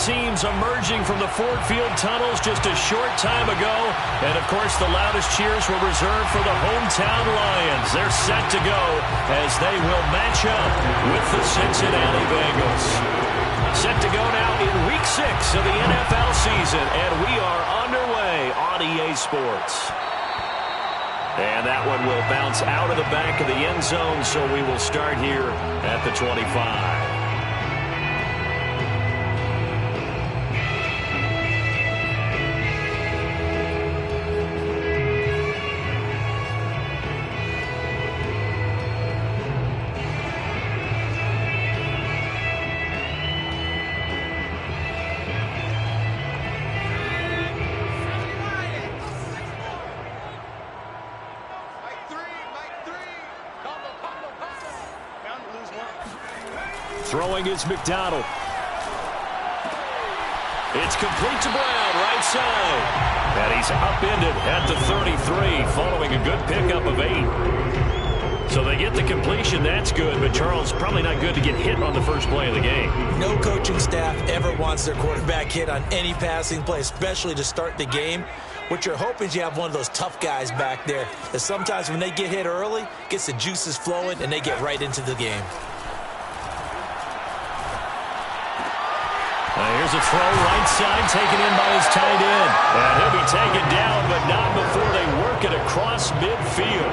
teams emerging from the Ford Field tunnels just a short time ago. And, of course, the loudest cheers were reserved for the hometown Lions. They're set to go as they will match up with the Cincinnati Bengals. Set to go now in Week 6 of the NFL season, and we are underway on EA Sports. And that one will bounce out of the back of the end zone, so we will start here at the 25. Throwing is McDonald. It's complete to Brown, right side. And he's upended at the 33, following a good pickup of 8. So they get the completion, that's good, but Charles, probably not good to get hit on the first play of the game. No coaching staff ever wants their quarterback hit on any passing play, especially to start the game. What you're hoping is you have one of those tough guys back there that sometimes when they get hit early, gets the juices flowing, and they get right into the game. Here's a throw right side taken in by his tight end. And he'll be taken down, but not before they work it across midfield.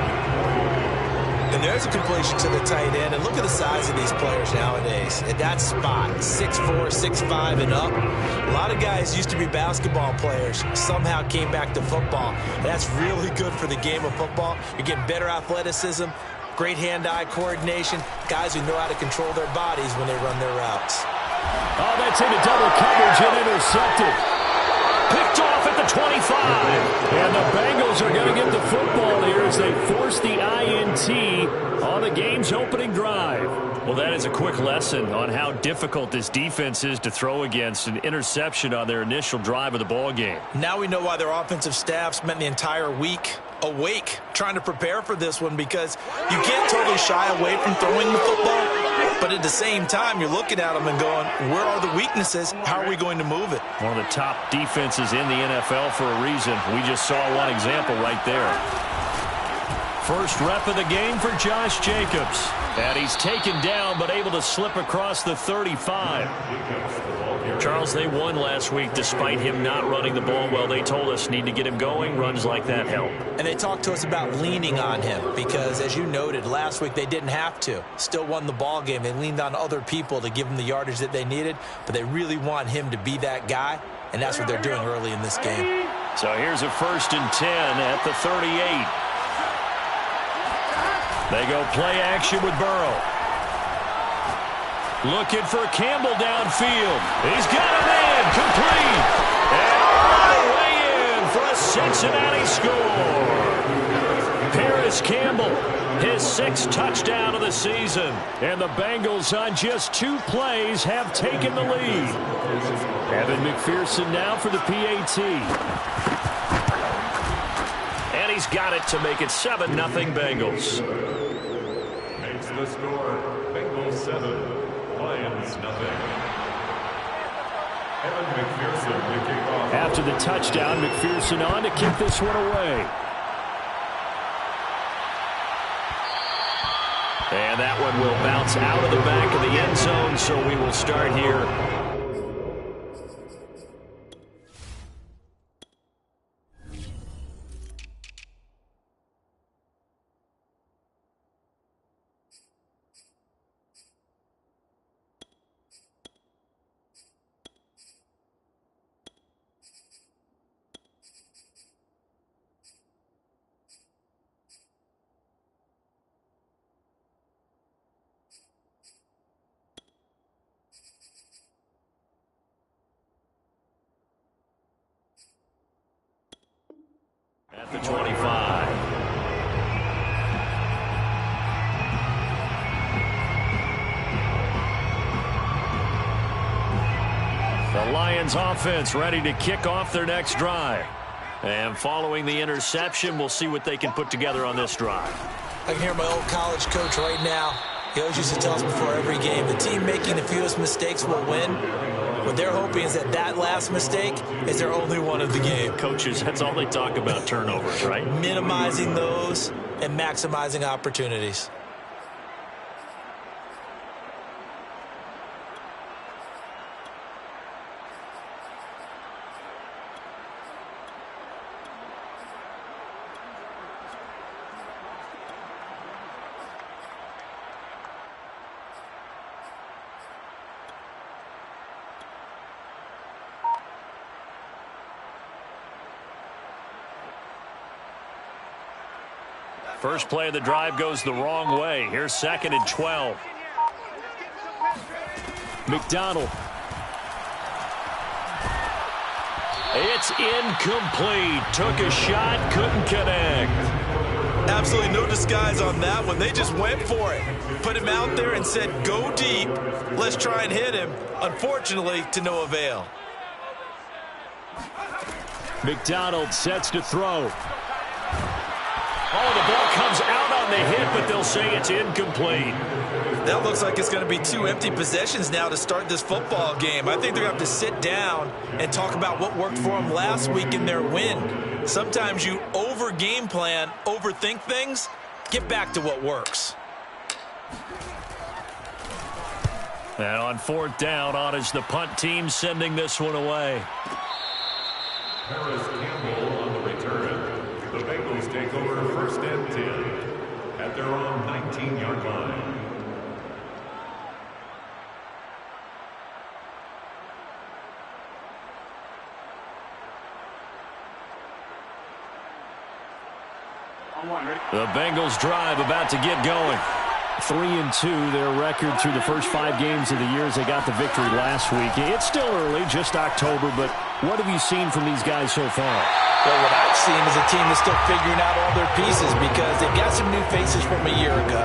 And there's a completion to the tight end. And look at the size of these players nowadays. At that spot, 6'4", 6'5", and up. A lot of guys used to be basketball players, somehow came back to football. And that's really good for the game of football. You're getting better athleticism, great hand-eye coordination, guys who know how to control their bodies when they run their routes. Oh, that's into double coverage and intercepted. Picked off at the 25. And the Bengals are going to get the football here as they force the INT on the game's opening drive. Well, that is a quick lesson on how difficult this defense is to throw against. An interception on their initial drive of the ball game. Now we know why their offensive staff spent the entire week awake trying to prepare for this one, because you can't totally shy away from throwing the football, but at the same time you're looking at them and going, where are the weaknesses? How are we going to move it? One of the top defenses in the NFL for a reason. We just saw one example right there. First rep of the game for Josh Jacobs. And he's taken down but able to slip across the 35. Charles, they won last week despite him not running the ball well. They told us need to get him going. Runs like that help. And they talked to us about leaning on him because, as you noted, last week they didn't have to. Still won the ball game. They leaned on other people to give them the yardage that they needed, but they really want him to be that guy, and that's what they're doing early in this game. So here's a 1st and 10 at the 38. They go play action with Burrow. Looking for Campbell downfield. He's got him in. Complete. And all the way in for a Cincinnati score. Paris Campbell, his 6th touchdown of the season. And the Bengals on just 2 plays have taken the lead. Evan McPherson now for the PAT. And he's got it to make it 7-0 Bengals. Makes the score Bengals 7. Lions nothing. Evan McPherson to kick off. After the touchdown, McPherson on to kick this one away. And that one will bounce out of the back of the end zone, so we will start here. At the 25. The Lions offense ready to kick off their next drive. And following the interception, we'll see what they can put together on this drive. I can hear my old college coach right now. He always used to tell us before every game, the team making the fewest mistakes will win. What they're hoping is that that last mistake is their only one of the game. Coaches, that's all they talk about, turnovers, right? Minimizing those and maximizing opportunities. First play of the drive goes the wrong way. Here's 2nd and 12. McDonald. It's incomplete. Took a shot, couldn't connect. Absolutely no disguise on that one. They just went for it. Put him out there and said, go deep. Let's try and hit him. Unfortunately, to no avail. McDonald sets to throw. Oh, the ball comes out on the hit, but they'll say it's incomplete. That looks like it's going to be 2 empty possessions now to start this football game. I think they're going to have to sit down and talk about what worked for them last week in their win. Sometimes you over-game plan, overthink things. Get back to what works. And on 4th down, on is the punt team sending this one away. Harris Campbell on the return. The Bengals take over 1st and 10 at their own 19-yard line. The Bengals drive about to get going. 3-2, their record through the first 5 games of the year as they got the victory last week. It's still early, just October, but what have you seen from these guys so far? Well, what I've seen is a team that's still figuring out all their pieces because they've got some new faces from a year ago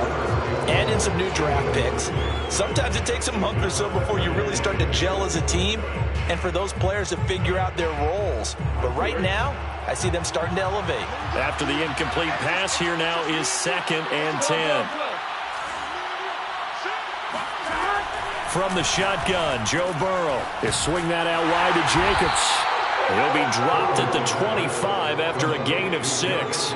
and in some new draft picks. Sometimes it takes a month or so before you really start to gel as a team and for those players to figure out their roles. But right now, I see them starting to elevate. After the incomplete pass, here now is 2nd and 10. From the shotgun, Joe Burrow. They swing that out wide to Jacobs. He'll be dropped at the 25 after a gain of 6.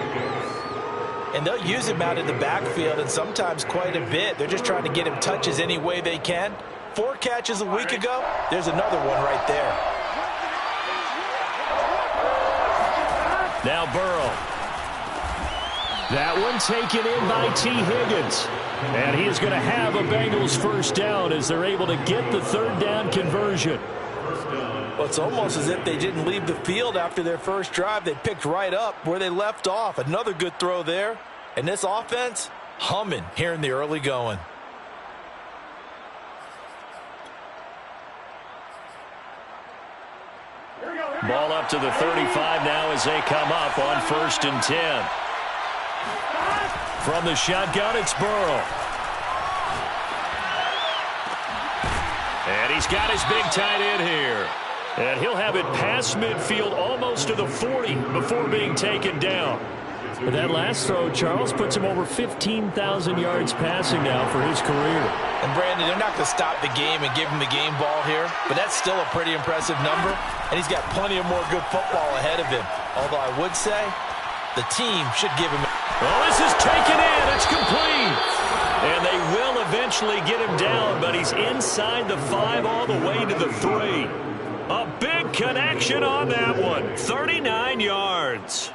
And they'll use him out in the backfield and sometimes quite a bit. They're just trying to get him touches any way they can. 4 catches a week ago. There's another one right there. Now Burrow. That one taken in by T. Higgins. And he's going to have a Bengals 1st down as they're able to get the 3rd down conversion. Well, it's almost as if they didn't leave the field after their first drive. They picked right up where they left off. Another good throw there. And this offense, humming here in the early going. Ball up to the 35 now as they come up on 1st and 10. From the shotgun, it's Burrow. And he's got his big tight end here. And he'll have it past midfield almost to the 40 before being taken down. But that last throw, Charles, puts him over 15,000 yards passing now for his career. And, Brandon, they're not going to stop the game and give him the game ball here, but that's still a pretty impressive number, and he's got plenty of more good football ahead of him. Although I would say the team should give him. Oh, this is taken in. It's complete. And they will eventually get him down, but he's inside the 5 all the way to the 3. A big connection on that one. 39 yards.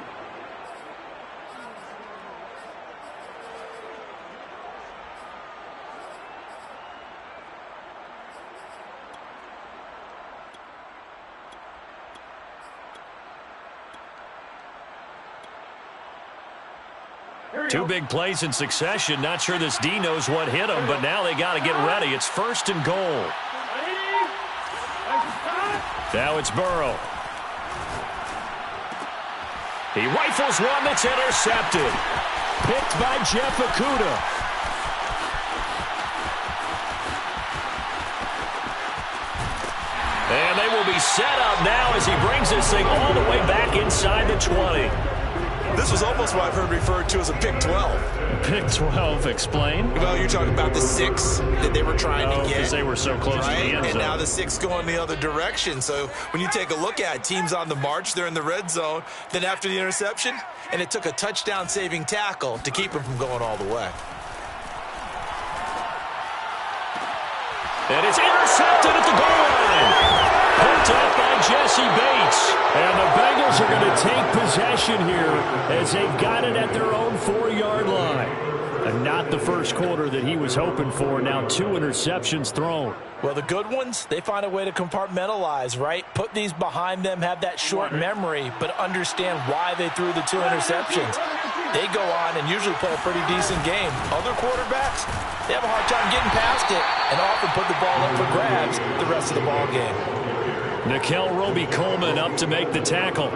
Two big plays in succession. Not sure this D knows what hit him, but now they got to get ready. It's 1st and goal. Now it's Burrow. He rifles one that's intercepted. Picked by Jeff Okudah. And they will be set up now as he brings this thing all the way back inside the 20. This was almost what I've heard referred to as a pick 12. Pick 12, explain. Well, you're talking about the 6 that they were trying to get. Because they were so close to the end zone. And now the 6 going the other direction. So when you take a look at it, teams on the march, they're in the red zone. Then after the interception, and it took a touchdown-saving tackle to keep him from going all the way. And it's intercepted at the goal line. Picked up by Jesse Bates. And the Bengals are going to take possession here as they've got it at their own 4-yard line. And not the first quarter that he was hoping for. Now 2 interceptions thrown. Well, the good ones, they find a way to compartmentalize, right? Put these behind them, have that short memory, but understand why they threw the 2 interceptions. They go on and usually play a pretty decent game. Other quarterbacks, they have a hard time getting past it and often put the ball up for grabs the rest of the ball game. Nickel Roby-Coleman up to make the tackle.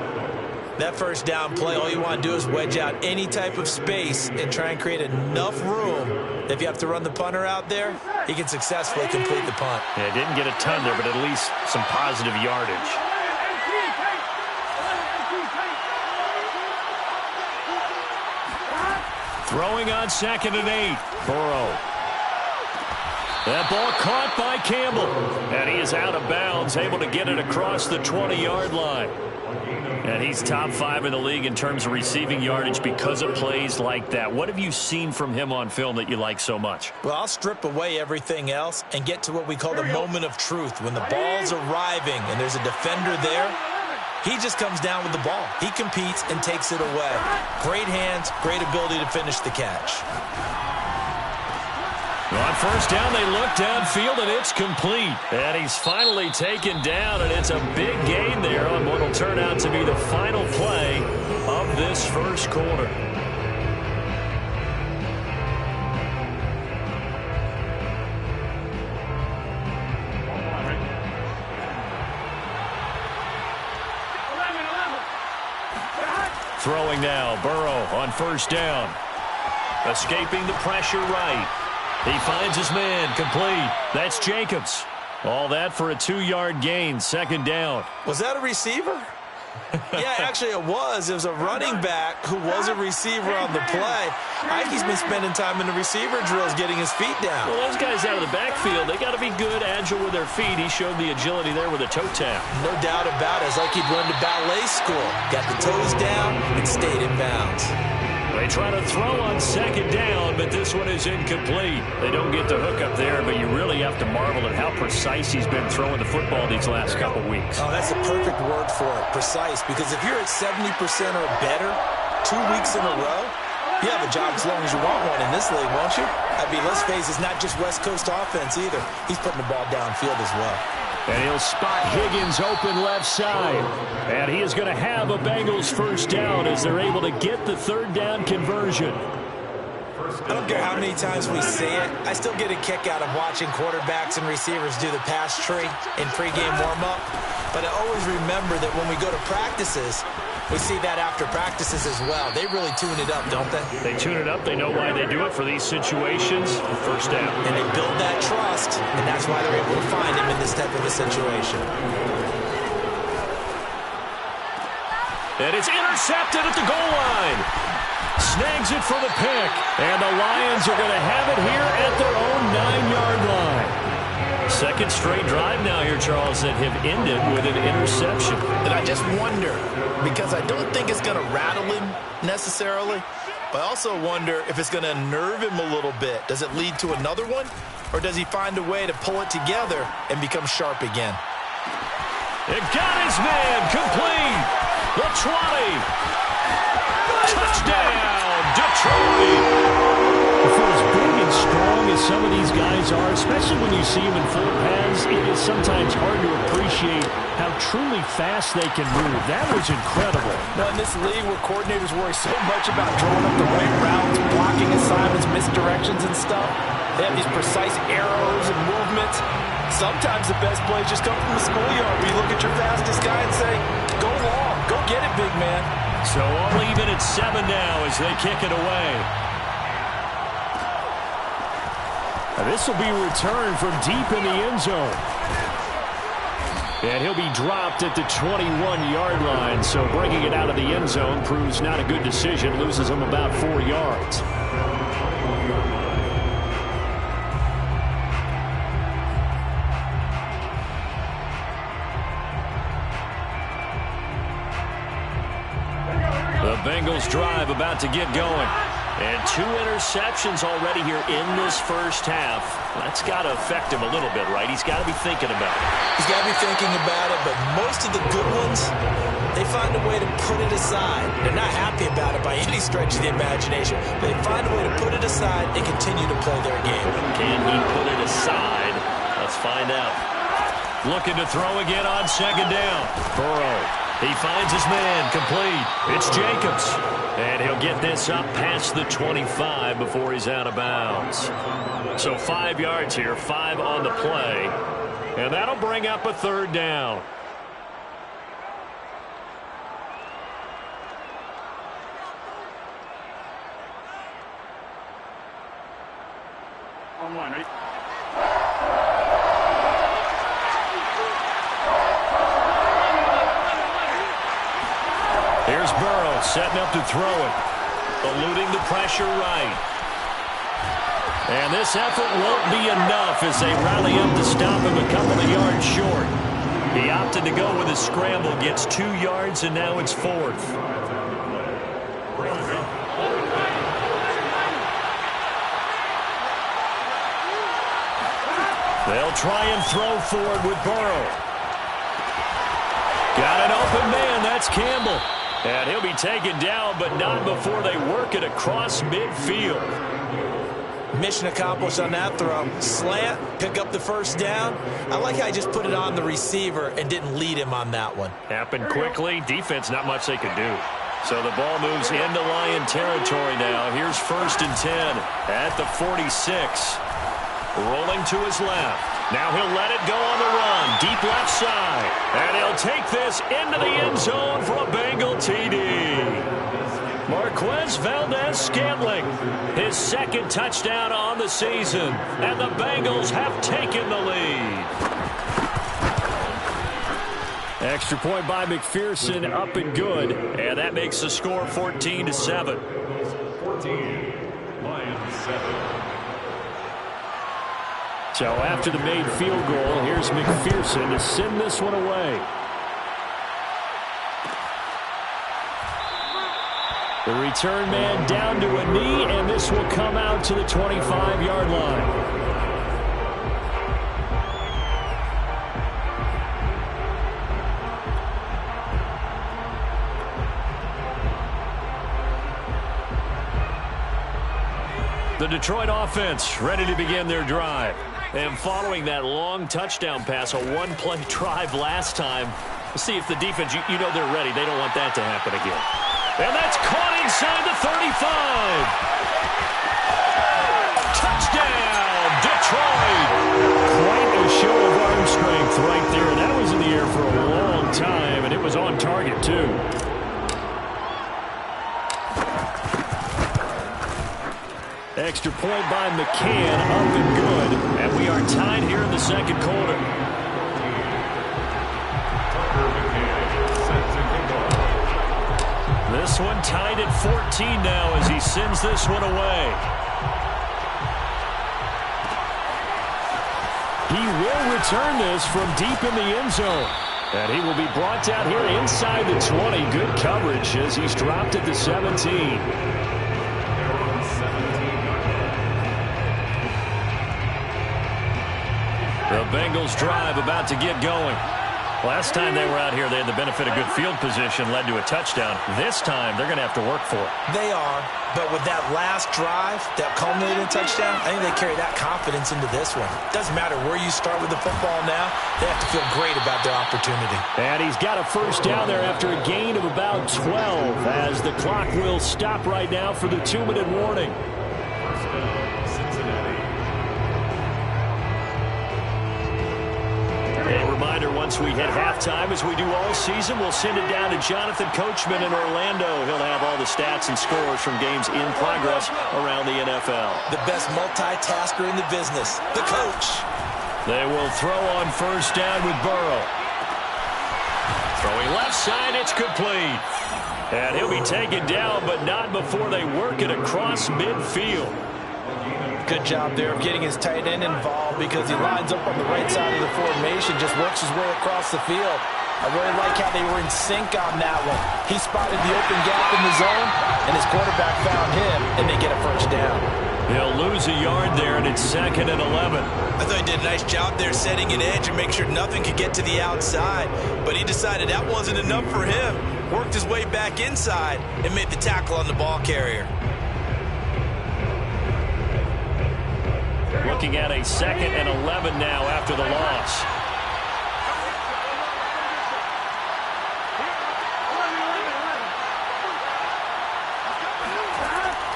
That first down play, all you want to do is wedge out any type of space and try and create enough room. If you have to run the punter out there, he can successfully complete the punt. Yeah, didn't get a ton there, but at least some positive yardage. Throwing on 2nd and 8. Burrow. That ball caught by Campbell. And he is out of bounds, able to get it across the 20-yard line. And he's top 5 in the league in terms of receiving yardage because of plays like that. What have you seen from him on film that you like so much? Well, I'll strip away everything else and get to what we call the moment of truth. When the ball's arriving and there's a defender there, he just comes down with the ball. He competes and takes it away. Great hands, great ability to finish the catch. On first down, they look downfield, and it's complete. And he's finally taken down, and it's a big gain there on what will turn out to be the final play of this first quarter. Throwing now, Burrow on first down. Escaping the pressure right. He finds his man, complete. That's Jacobs. All that for a 2-yard gain, 2nd down. Was that a receiver? Yeah, actually it was. It was a running back who was a receiver on the play. Ike's been spending time in the receiver drills getting his feet down. Well, those guys out of the backfield, they got to be good, agile with their feet. He showed the agility there with a toe tap. No doubt about it. It's like he'd run to ballet school. Got the toes down and stayed in bounds. They try to throw on 2nd down, but this one is incomplete. They don't get the hook up there, but you really have to marvel at how precise he's been throwing the football these last couple weeks. Oh, that's the perfect word for it, precise. Because if you're at 70% or better 2 weeks in a row, you have a job as long as you want one in this league, won't you? I mean, let's face it, it's not just West Coast offense either. He's putting the ball downfield as well. And he'll spot Higgins open left side. And he is going to have a Bengals first down as they're able to get the 3rd down conversion. I don't care how many times we see it. I still get a kick out of watching quarterbacks and receivers do the pass tree in pregame warm-up. But I always remember that when we go to practices, we see that after practices as well. They really tune it up, don't they? They tune it up. They know why they do it for these situations. First down. And they build that trust, and that's why they're able to find him in this type of a situation. And it's intercepted at the goal line. Snags it for the pick. And the Lions are going to have it here at their own 9-yard line. 2nd straight drive now here, Charles, that have ended with an interception. And I just wonder, because I don't think it's going to rattle him necessarily, but I also wonder if it's going to unnerve him a little bit. Does it lead to another one, or does he find a way to pull it together and become sharp again? It got his man, complete. The 20. Touchdown, Detroit. For as big and strong as some of these guys are, especially when you see them in full pads, it is sometimes hard to appreciate how truly fast they can move. That was incredible. Well, in this league where coordinators worry so much about drawing up the right routes, blocking assignments, misdirections and stuff, they have these precise arrows and movements. Sometimes the best plays just come from the schoolyard where you look at your fastest guy and say, go long, go get it, big man. So all even at 7 now as they kick it away. This will be returned from deep in the end zone. And he'll be dropped at the 21-yard line. So bringing it out of the end zone proves not a good decision. Loses him about 4 yards. The Bengals drive about to get going. And 2 interceptions already here in this first half. That's got to affect him a little bit, right? He's got to be thinking about it. He's got to be thinking about it, but most of the good ones, they find a way to put it aside. They're not happy about it by any stretch of the imagination. They find a way to put it aside and continue to play their game. Can he put it aside? Let's find out. Looking to throw again on second down. Burrow. He finds his man, complete. It's Jacobs. And he'll get this up past the 25 before he's out of bounds. So 5 yards here, 5 on the play. And that'll bring up a third down. Here's Burrow setting up to throw it. Eluding the pressure right. And this effort won't be enough as they rally up to stop him a couple of yards short. He opted to go with a scramble, gets 2 yards, and now it's 4th. They'll try and throw forward with Burrow. Got an open man, that's Campbell. And he'll be taken down, but not before they work it across midfield. Mission accomplished on that throw. Slant, pick up the first down. I like how he just put it on the receiver and didn't lead him on that one. Happened quickly. Defense, not much they could do. So the ball moves into Lion territory now. Here's 1st and 10 at the 46. Rolling to his left. Now he'll let it go on the run. Deep left side. And he'll take this into the end zone for a Bengal TD. Marquez Valdez-Scantling, his 2nd touchdown on the season. And the Bengals have taken the lead. Extra point by McPherson, up and good. And that makes the score 14-7. 14, Lions 7. So after the made field goal, here's McPherson to send this one away. The return man down to a knee, and this will come out to the 25-yard line. The Detroit offense ready to begin their drive. And following that long touchdown pass, a one-play drive last time, we'll see if the defense, you know they're ready. They don't want that to happen again. And that's caught inside the 35. Touchdown, Detroit. Quite a show of arm strength right there. That was in the air for a long time, and it was on target, too. Extra point by McCann, up and good. And we are tied here in the second quarter. This one tied at 14 now as he sends this one away. He will return this from deep in the end zone. And he will be brought down here inside the 20. Good coverage as he's dropped at the 17. The Bengals drive about to get going. Last time they were out here, they had the benefit of good field position, led to a touchdown. This time, they're going to have to work for it. They are, but with that last drive that culminated in touchdown, I think they carry that confidence into this one. Doesn't matter where you start with the football now, they have to feel great about their opportunity. And he's got a first down there after a gain of about 12 as the clock will stop right now for the 2-minute warning. A reminder, once we hit halftime, as we do all season, we'll send it down to Jonathan Coachman in Orlando. He'll have all the stats and scores from games in progress around the NFL. The best multitasker in the business, the coach. They will throw on first down with Burrow. Throwing left side, it's complete. And he'll be taken down, but not before they work it across midfield. Good job there of getting his tight end involved because he lines up on the right side of the formation, just works his way across the field. I really like how they were in sync on that one. He spotted the open gap in the zone, and his quarterback found him, and they get a first down. They'll lose a yard there, and it's 2nd and 11. I thought he did a nice job there setting an edge and make sure nothing could get to the outside, but he decided that wasn't enough for him. Worked his way back inside and made the tackle on the ball carrier. Looking at a 2nd and 11 now after the loss.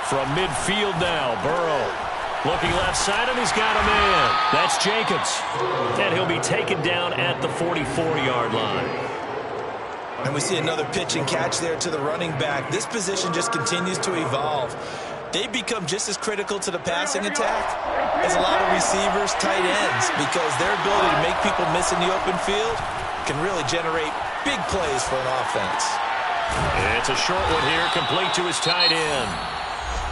From midfield now, Burrow. Looking left side, and he's got a man. That's Jacobs. And he'll be taken down at the 44-yard line. And we see another pitch and catch there to the running back. This position just continues to evolve. They become just as critical to the passing attack as a lot of receivers, tight ends, because their ability to make people miss in the open field can really generate big plays for an offense. It's a short one here, complete to his tight end.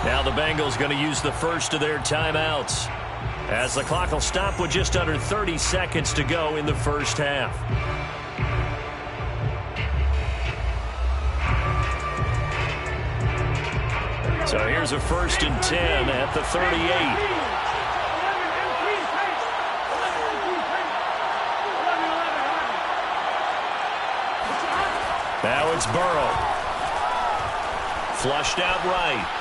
Now the Bengals going to use the first of their timeouts, as the clock will stop with just under 30 seconds to go in the first half. So here's a 1st and 10 at the 38. Now it's Burrow. Flushed out right.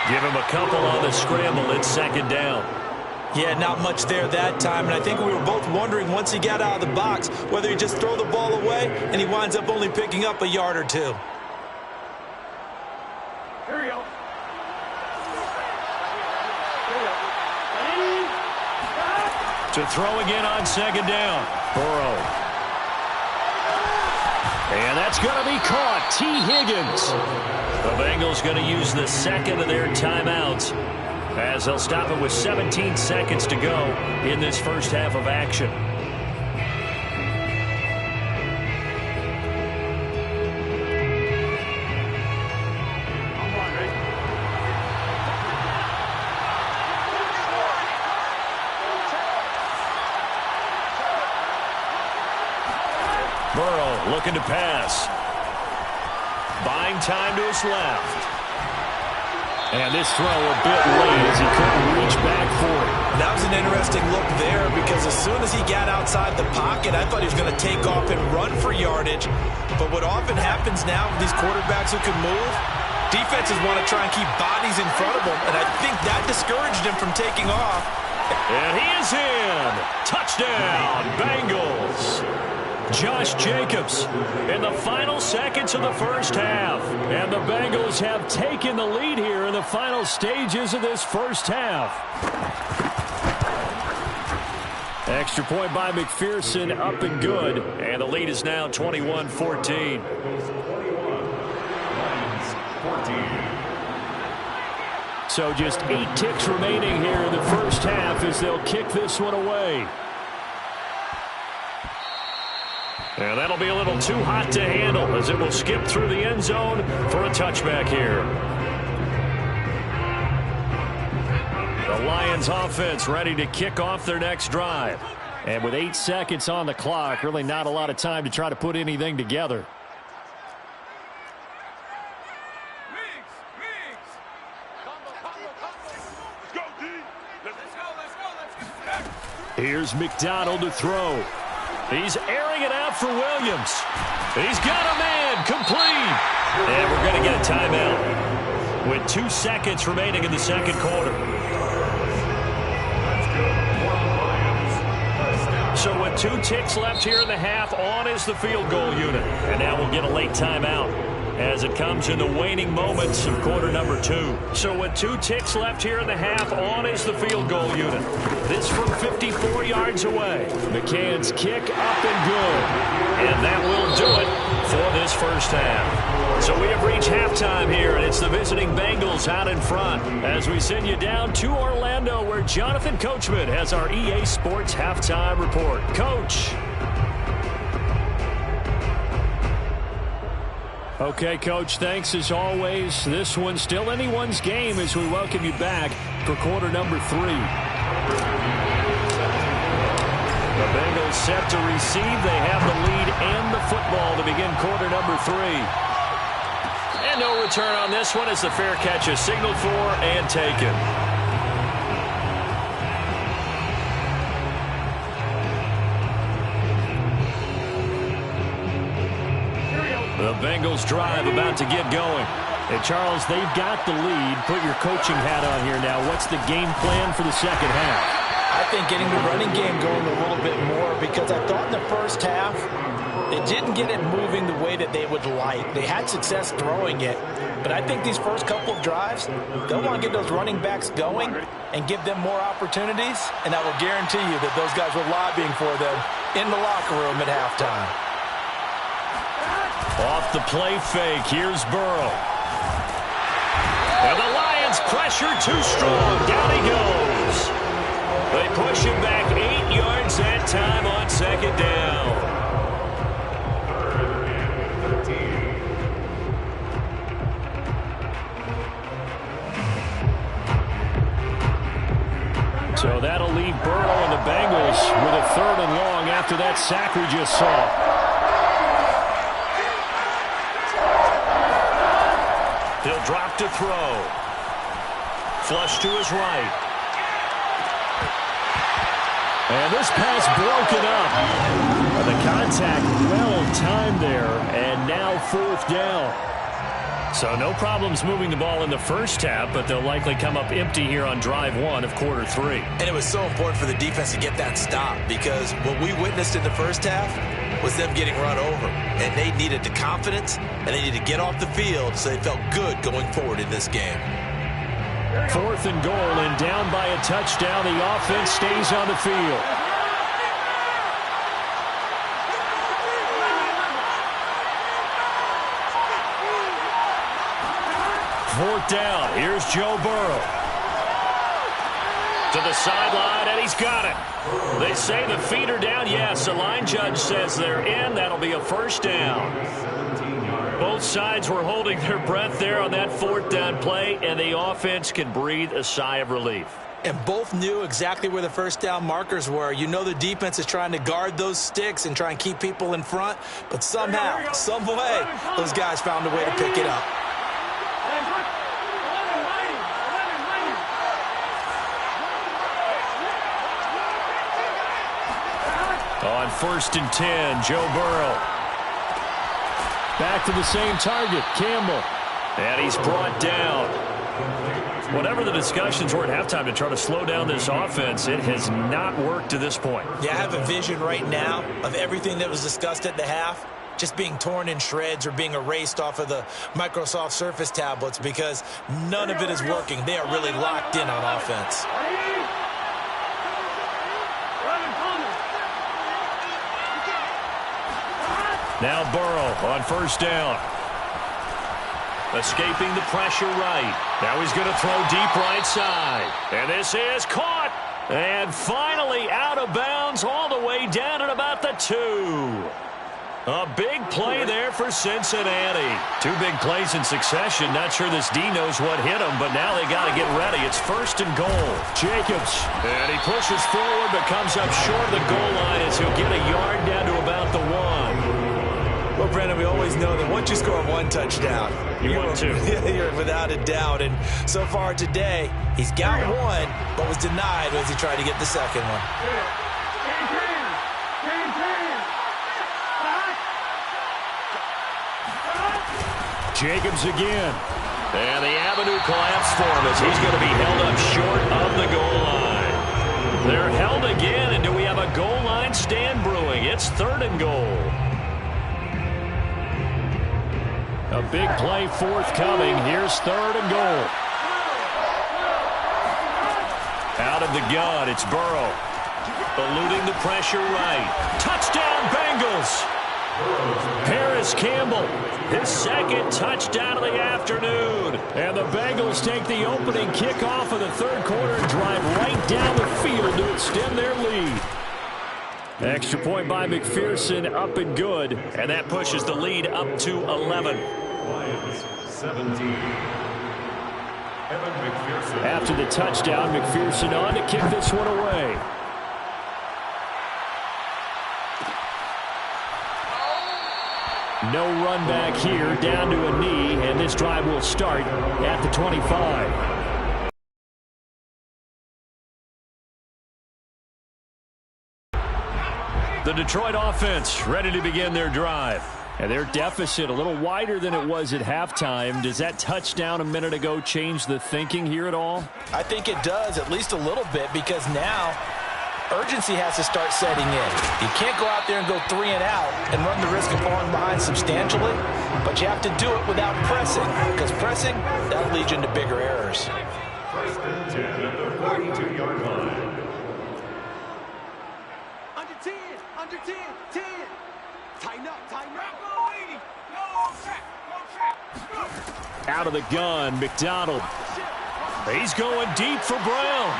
Give him a couple on the scramble. It's 2nd down. Yeah, not much there that time, and I think we were both wondering once he got out of the box whether he'd just throw the ball away and he winds up only picking up a yard or two. Here we go. To throw again on 2nd down. Burrow. And that's going to be caught. T. Higgins. The Bengals going to use the 2nd of their timeouts, as they'll stop it with 17 seconds to go in this first half of action. Burrow looking to pass. Buying time to his left. And this throw a bit late as he couldn't reach back for it. That was an interesting look there because as soon as he got outside the pocket, I thought he was going to take off and run for yardage. But what often happens now with these quarterbacks who can move, defenses want to try and keep bodies in front of them, and I think that discouraged him from taking off. And he is in. Touchdown, Bengals. Josh Jacobs in the final seconds of the first half. And the Bengals have taken the lead here in the final stages of this first half. Extra point by McPherson, up and good. And the lead is now 21-14. So just 8 ticks remaining here in the first half as they'll kick this one away. And that'll be a little too hot to handle as it will skip through the end zone for a touchback here. The Lions offense ready to kick off their next drive. And with 8 seconds on the clock, really not a lot of time to try to put anything together. Here's McDonald to throw. He's airing it out for Williams. He's got a man, complete. And we're going to get a timeout with 2 seconds remaining in the second quarter. So with 2 ticks left here in the half, on is the field goal unit. And now we'll get a late timeout as it comes in the waning moments of quarter number 2. So with 2 ticks left here in the half, on is the field goal unit. This from 54 yards away. McCann's kick up and good. And that will do it for this first half. So we have reached halftime here, and it's the visiting Bengals out in front as we send you down to Orlando, where Jonathan Coachman has our EA Sports halftime report. Coach. Okay, Coach, thanks as always. This one's still anyone's game as we welcome you back for quarter number 3. The Bengals set to receive. They have the lead and the football to begin quarter number 3. And no return on this one as the fair catch is signaled for and taken. The Bengals drive about to get going. And Charles, they've got the lead. Put your coaching hat on here now. What's the game plan for the second half? I think getting the running game going a little bit more, because I thought in the first half they didn't get it moving the way that they would like. They had success throwing it, but I think these first couple of drives, they'll want to get those running backs going and give them more opportunities, and I will guarantee you that those guys were lobbying for them in the locker room at halftime. Off the play fake, here's Burrow. And the Lions pressure too strong. Down he goes. They push him back 8 yards that time on second down. So that'll leave Burrow and the Bengals with a 3rd and long after that sack we just saw. He'll drop to throw. Flush to his right. And this pass broken up. The contact well timed there, and now 4th down. So no problems moving the ball in the first half, but they'll likely come up empty here on drive 1 of quarter 3. And it was so important for the defense to get that stop, because what we witnessed in the first half was them getting run over. And they needed the confidence, and they needed to get off the field so they felt good going forward in this game. 4th and goal, and down by a touchdown. The offense stays on the field. Fourth down. Here's Joe Burrow. To the sideline, and he's got it. They say the feet are down. Yes, the line judge says they're in. That'll be a first down. Both sides were holding their breath there on that 4th down play, and the offense can breathe a sigh of relief. And both knew exactly where the first down markers were. You know the defense is trying to guard those sticks and try and keep people in front, but somehow, some way, those guys found a way to pick it up. On 1st and 10, Joe Burrow. Back to the same target, Campbell. And he's brought down. Whatever the discussions were at halftime to try to slow down this offense, it has not worked to this point. Yeah, I have a vision right now of everything that was discussed at the half just being torn in shreds or being erased off of the Microsoft Surface tablets, because none of it is working. They are really locked in on offense. Now Burrow on 1st down. Escaping the pressure right. Now he's going to throw deep right side. And this is caught. And finally out of bounds all the way down at about the 2. A big play there for Cincinnati. 2 big plays in succession. Not sure this D knows what hit him, but now they got to get ready. It's 1st and goal. Jacobs. And he pushes forward but comes up short of the goal line as he'll get a yard down to about the 1. Well, Brandon, we always know that once you score 1 touchdown, you want 2. You're without a doubt. And so far today, he's got 1, but was denied as he tried to get the second one. Jacobs again. And the avenue collapsed for him as he's going to be held up short of the goal line. They're held again, and do we have a goal line stand brewing? It's 3rd and goal. A big play forthcoming. Here's 3rd and goal. Out of the gun, it's Burrow. Eluding the pressure right. Touchdown, Bengals! Paris Campbell, his 2nd touchdown of the afternoon. And the Bengals take the opening kickoff of the 3rd quarter and drive right down the field to extend their lead. Extra point by McPherson, up and good. And that pushes the lead up to 11. Lions 17. Evan McPherson. After the touchdown, McPherson on to kick this one away. No run back here, down to a knee, and this drive will start at the 25. The Detroit offense ready to begin their drive. And their deficit a little wider than it was at halftime. Does that touchdown a minute ago change the thinking here at all? I think it does, at least a little bit, because now urgency has to start setting in. You can't go out there and go 3 and out and run the risk of falling behind substantially, but you have to do it without pressing, because pressing, that'll lead you into bigger errors. First and 10 at the 42-yard line. Under 10, under 10, 10. Tighten up, tighten up. Out of the gun, McDonald. He's going deep for Brown.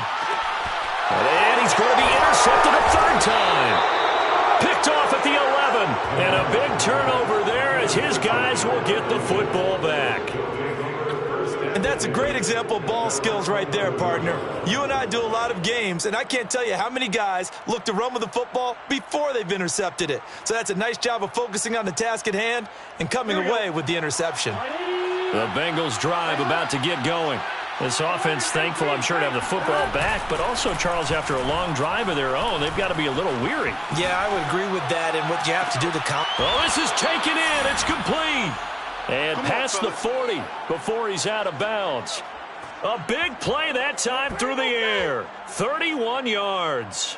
And he's going to be intercepted a third time. Picked off at the 11. And a big turnover there as his guys will get the football back. And that's a great example of ball skills right there, partner. You and I do a lot of games, and I can't tell you how many guys look to run with the football before they've intercepted it. So that's a nice job of focusing on the task at hand and coming away with the interception. The Bengals drive about to get going. This offense thankful, I'm sure, to have the football back, but also, Charles, after a long drive of their own, they've got to be a little weary. Yeah, I would agree with that, and what you have to do to Oh, this is taken in. It's complete. And past the 40 before he's out of bounds. A big play that time through the air. 31 yards.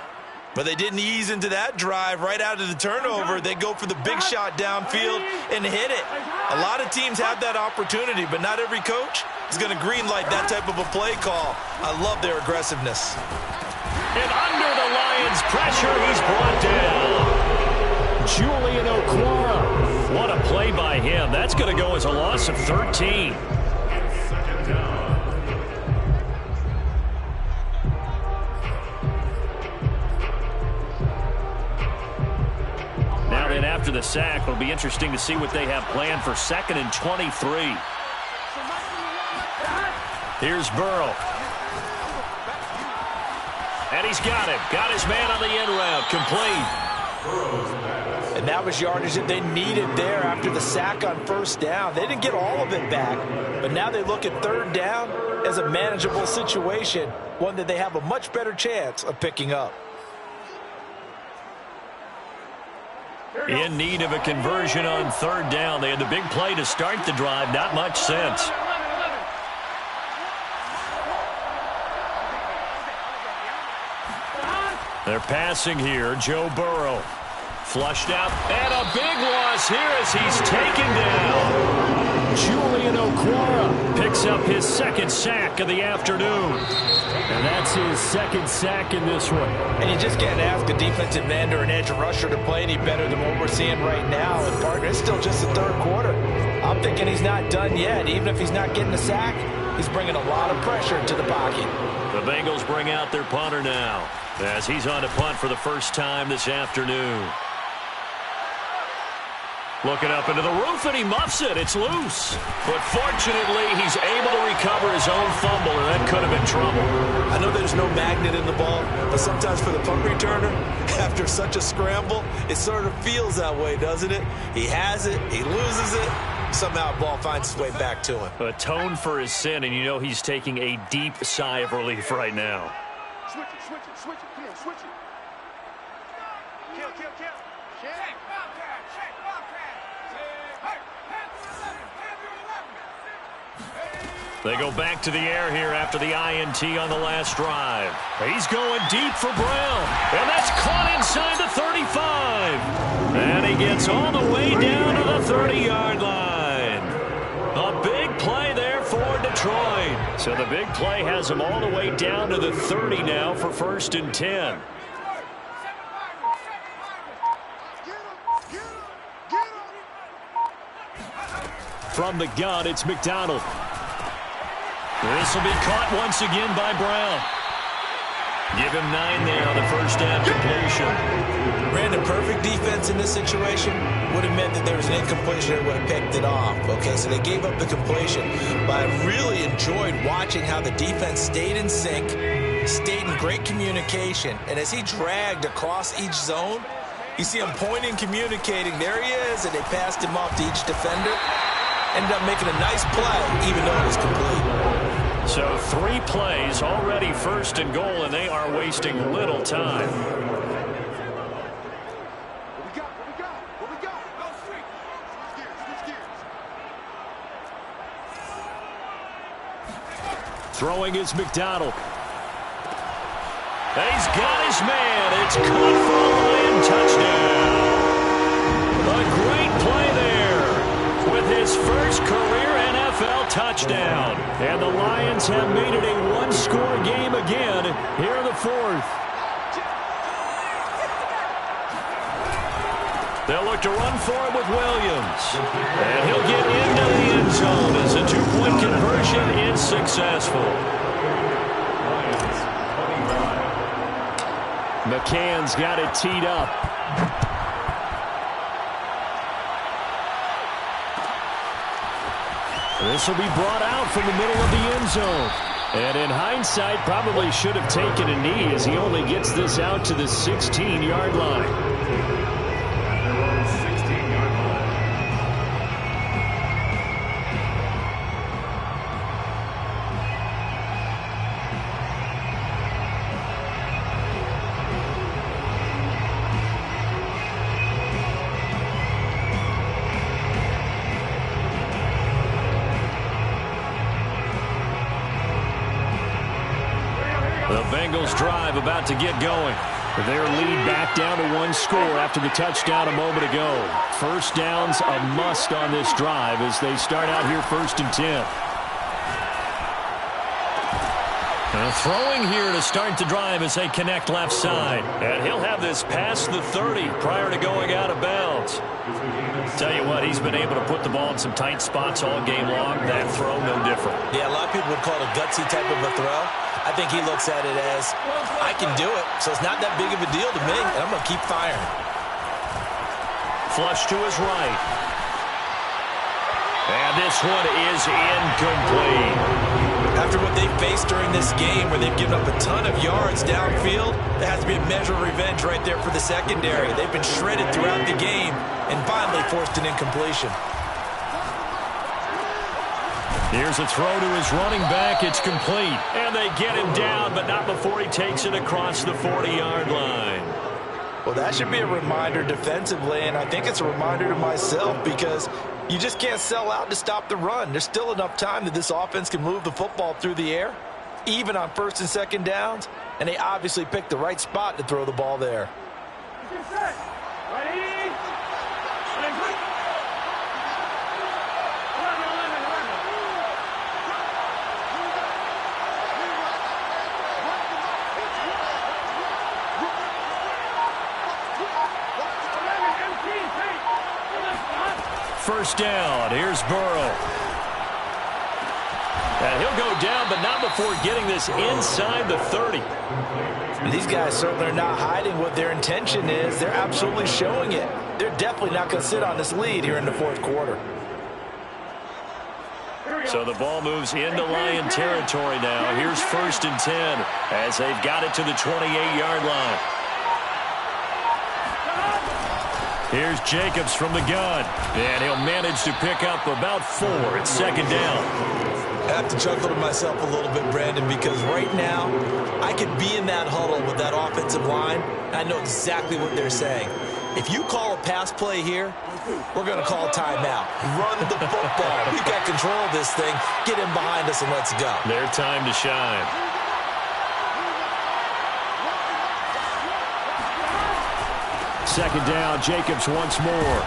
But they didn't ease into that drive right out of the turnover. They go for the big shot downfield and hit it. A lot of teams have that opportunity, but not every coach is going to greenlight that type of a play call. I love their aggressiveness. And under the Lions' pressure, he's brought down. Julian Okwara. What a play by him. That's going to go as a loss of 13. Second down. Now then, after the sack, it'll be interesting to see what they have planned for 2nd and 23. Here's Burrow. And he's got him. Got his man on the end route. Complete. And that was yardage that they needed there after the sack on first down. They didn't get all of it back, but now they look at third down as a manageable situation, one that they have a much better chance of picking up. In need of a conversion on third down. They had the big play to start the drive. Not much sense. They're passing here. Joe Burrow. Flushed out. And a big loss here as he's taken down. Julian Okwara picks up his 2nd sack of the afternoon. And that's his 2nd sack in this one. And you just can't ask a defensive end or an edge rusher to play any better than what we're seeing right now. And, partner, it's still just the third quarter. I'm thinking he's not done yet. Even if he's not getting a sack, he's bringing a lot of pressure into the pocket. The Bengals bring out their punter now as he's on to punt for the first time this afternoon. Looking up into the roof, and he muffs it. It's loose. But fortunately, he's able to recover his own fumble, and that could have been trouble. I know there's no magnet in the ball, but sometimes for the punt returner, after such a scramble, it sort of feels that way, doesn't it? He has it, he loses it, somehow the ball finds its way back to him. Atone for his sin, and you know he's taking a deep sigh of relief right now. Switch it, switch it, switch it. Come on, switch it. Kill, kill, kill. Shake, Bobcat, shake, Bobcat. Hey, hand through 11. They go back to the air here after the INT on the last drive. He's going deep for Brown. And that's caught inside the 35. And he gets all the way down to the 30-yard line. A big play there for Detroit. So the big play has him all the way down to the 30 now for 1st and 10. From the gun, it's McDonald. This will be caught once again by Brown. Give him 9 there on the first down completion. Brandon, perfect defense in this situation would have meant that there was an incompletion that would have picked it off. Okay, so they gave up the completion. But I really enjoyed watching how the defense stayed in sync, stayed in great communication. And as he dragged across each zone, you see him pointing, communicating. There he is, and they passed him off to each defender. Ended up making a nice play, even though it was complete. So 3 plays, already first and goal, and they are wasting little time. What we got? Go straight. Switch gears. Throwing is McDonald. He's got his man. It's caught for a Lion touchdown. A great play there with his first career NFL touchdown. And the Lions have made it a one-score game again here in the 4th. They'll look to run for it with Williams. And he'll get into the end zone as a 2-point conversion is successful. McCann's got it teed up. This will be brought out from the middle of the end zone. And in hindsight, probably should have taken a knee as he only gets this out to the 16-yard line. The Bengals drive about to get going. Their lead back down to 1 score after the touchdown a moment ago. First down's a must on this drive as they start out here 1st and 10. Throwing here to start the drive as they connect left side. And he'll have this past the 30 prior to going out of bounds. Tell you what, he's been able to put the ball in some tight spots all game long. That throw, no different. Yeah, a lot of people would call it a gutsy type of a throw. I think he looks at it as, I can do it, so it's not that big of a deal to me, and I'm going to keep firing. Flush to his right. And this one is incomplete. After what they've faced during this game where they've given up a ton of yards downfield, there has to be a measure of revenge right there for the secondary. They've been shredded throughout the game and finally forced an incompletion. Here's a throw to his running back. It's complete. And they get him down, but not before he takes it across the 40-yard line. Well, that should be a reminder defensively, and I think it's a reminder to myself because you just can't sell out to stop the run. There's still enough time that this offense can move the football through the air, even on 1st and 2nd downs, and they obviously picked the right spot to throw the ball there. First down. Here's Burrow. And he'll go down, but not before getting this inside the 30. And these guys certainly are not hiding what their intention is. They're absolutely showing it. They're definitely not going to sit on this lead here in the 4th quarter. So the ball moves into Lion territory now. Here's 1st and 10 as they've got it to the 28-yard line. Here's Jacobs from the gun, and he'll manage to pick up about 4 at 2nd down. I have to chuckle to myself a little bit, Brandon, because right now I could be in that huddle with that offensive line. I know exactly what they're saying. If you call a pass play here, we're going to call a timeout. Run the football. We've got control of this thing. Get in behind us and let's go. Their time to shine. Second down, Jacobs once more.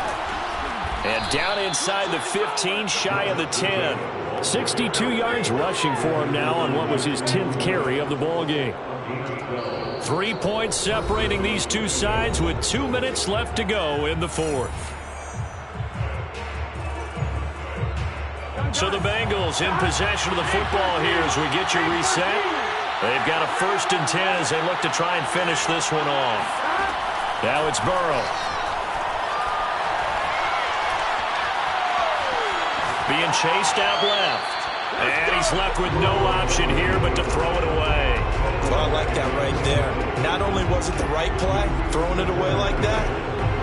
And down inside the 15, shy of the 10. 62 yards rushing for him now on what was his 10th carry of the ball game. 3 points separating these two sides with 2 minutes left to go in the 4th. So the Bengals in possession of the football here as we get you reset. They've got a 1st and 10 as they look to try and finish this one off. Now it's Burrow. Being chased out left. And he's left with no option here but to throw it away. Well, I like that right there. Not only was it the right play, throwing it away like that,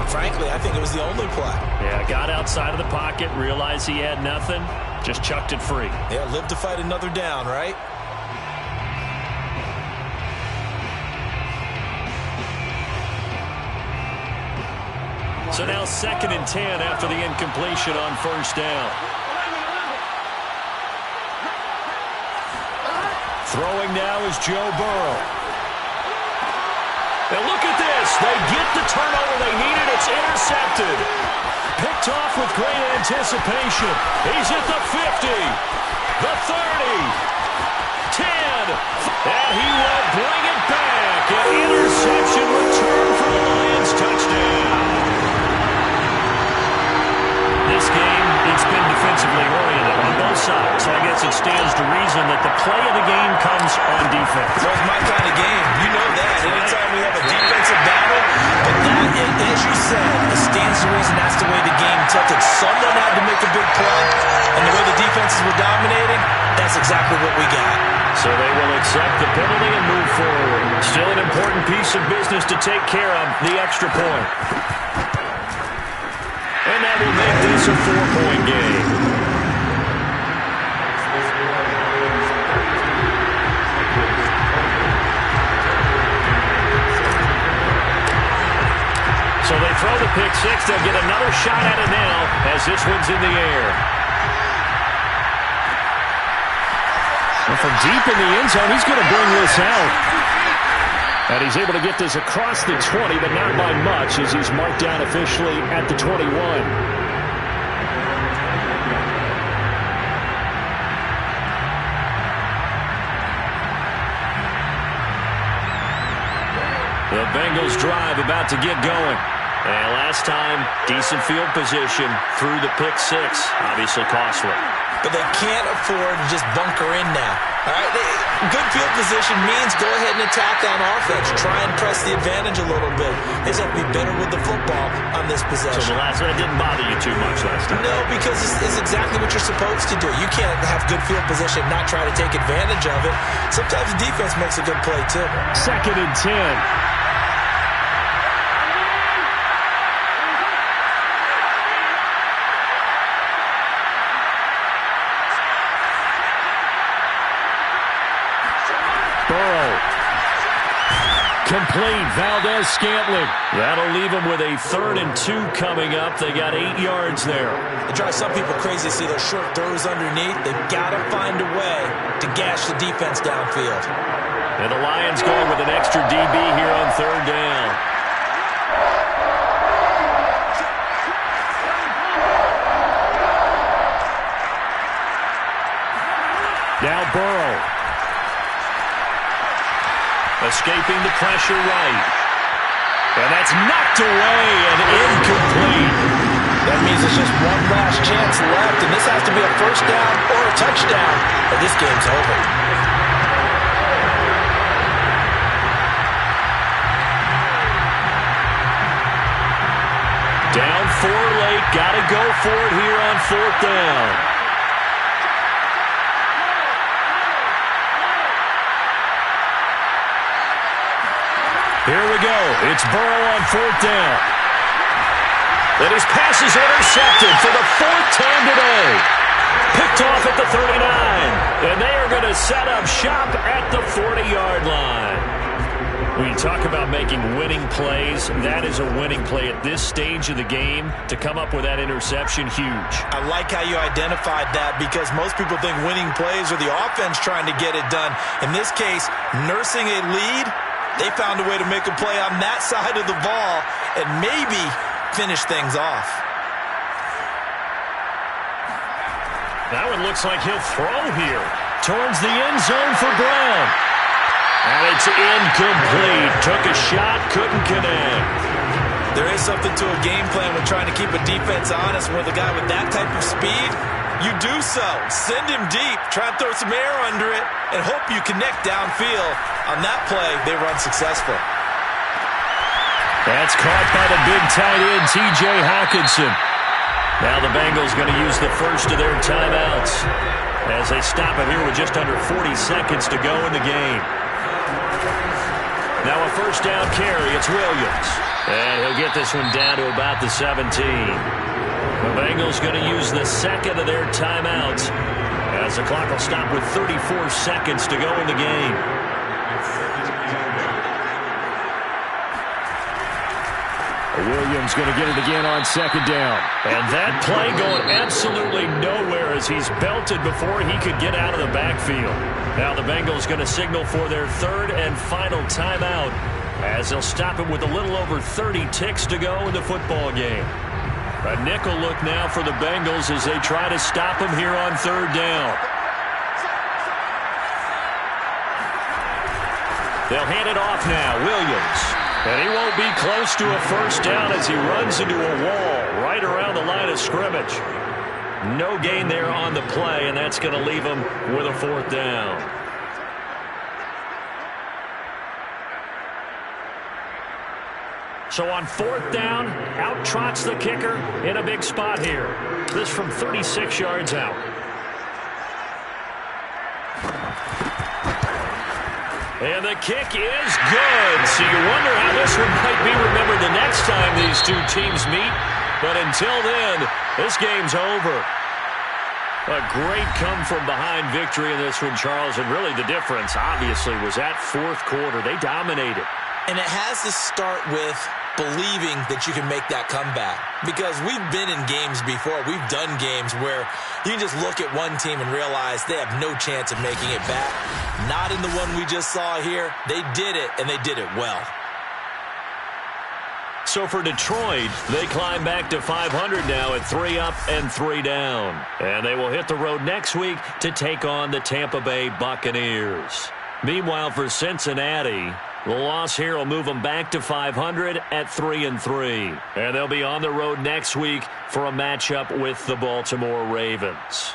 frankly, I think it was the only play. Yeah, got outside of the pocket, realized he had nothing, just chucked it free. Yeah, live to fight another down, right? So now 2nd and 10 after the incompletion on 1st down. Throwing now is Joe Burrow. And look at this. They get the turnover they needed. It's intercepted. Picked off with great anticipation. He's at the 50, the 30, 10, and he will bring it back. An interception return for the Lions. Touchdown. This game, it's been defensively oriented on both sides, so I guess it stands to reason that the play of the game comes on defense. Well, it's my kind of game. You know that. Anytime we have a defensive battle, but that, as you said, it stands to reason that's the way the game tilted. Someone had to make a big play, and the way the defenses were dominating, that's exactly what we got. So they will accept the penalty and move forward. Still an important piece of business to take care of, the extra point. And that will make this a 4-point game. So they throw the pick six. They'll get another shot at it now as this one's in the air. And from deep in the end zone, he's going to bring this out. And he's able to get this across the 20, but not by much as he's marked down officially at the 21. The Bengals drive about to get going. And last time, decent field position through the pick six. Obviously costly. But they can't afford to just bunker in now. All right, good field position means go ahead and attack on offense. Try and press the advantage a little bit. They just have to be better with the football on this possession. So the last one didn't bother you too much last time? No, because it's exactly what you're supposed to do. You can't have good field position and not try to take advantage of it. Sometimes the defense makes a good play, too. 2nd and 10. Complete. Valdez-Scantling. That'll leave them with a 3rd and 2 coming up. They got 8 yards there. It drives some people crazy to see those short throws underneath. They've got to find a way to gash the defense downfield. And the Lions going with an extra DB here on 3rd down. Now Burrow. Escaping the pressure right. And that's knocked away and incomplete. That means there's just one last chance left, and this has to be a 1st down or a touchdown, or this game's over. Down 4 late. Got to go for it here on 4th down. Here we go. It's Burrow on 4th down. And his pass is intercepted for the 4th time today. Picked off at the 39. And they are going to set up shop at the 40-yard line. When you talk about making winning plays, that is a winning play at this stage of the game. To come up with that interception, huge. I like how you identified that because most people think winning plays are the offense trying to get it done. In this case, nursing a lead, they found a way to make a play on that side of the ball and maybe finish things off. That one looks like he'll throw here. Towards the end zone for Brown. And it's incomplete. Took a shot, couldn't connect. There is something to a game plan when trying to keep a defense honest with a guy with that type of speed. You do so. Send him deep. Try and throw some air under it and hope you connect downfield. On that play, they run successful. That's caught by the big tight end, T.J. Hawkinson. Now the Bengals going to use the first of their timeouts as they stop it here with just under 40 seconds to go in the game. Now a first down carry. It's Williams. And he'll get this one down to about the 17. The Bengals going to use the second of their timeouts as the clock will stop with 34 seconds to go in the game. Williams going to get it again on second down. And that play going absolutely nowhere as he's belted before he could get out of the backfield. Now the Bengals going to signal for their third and final timeout as they'll stop it with a little over 30 ticks to go in the football game. A nickel look now for the Bengals as they try to stop him here on third down. They'll hand it off now. Williams. And he won't be close to a first down as he runs into a wall right around the line of scrimmage. No gain there on the play, and that's going to leave him with a fourth down. So on fourth down, out trots the kicker in a big spot here. This from 36 yards out. And the kick is good. So you wonder how this one might be remembered the next time these two teams meet. But until then, this game's over. A great come-from-behind victory in this one, Charles. And really the difference, obviously, was that fourth quarter. They dominated. And it has to start with believing that you can make that comeback. Because we've been in games before. We've done games where you can just look at one team and realize they have no chance of making it back. Not in the one we just saw here. They did it, and they did it well. So for Detroit, they climb back to 500 now at 3 up and 3 down. And they will hit the road next week to take on the Tampa Bay Buccaneers. Meanwhile, for Cincinnati, the loss here will move them back to 500 at 3-3. And they'll be on the road next week for a matchup with the Baltimore Ravens.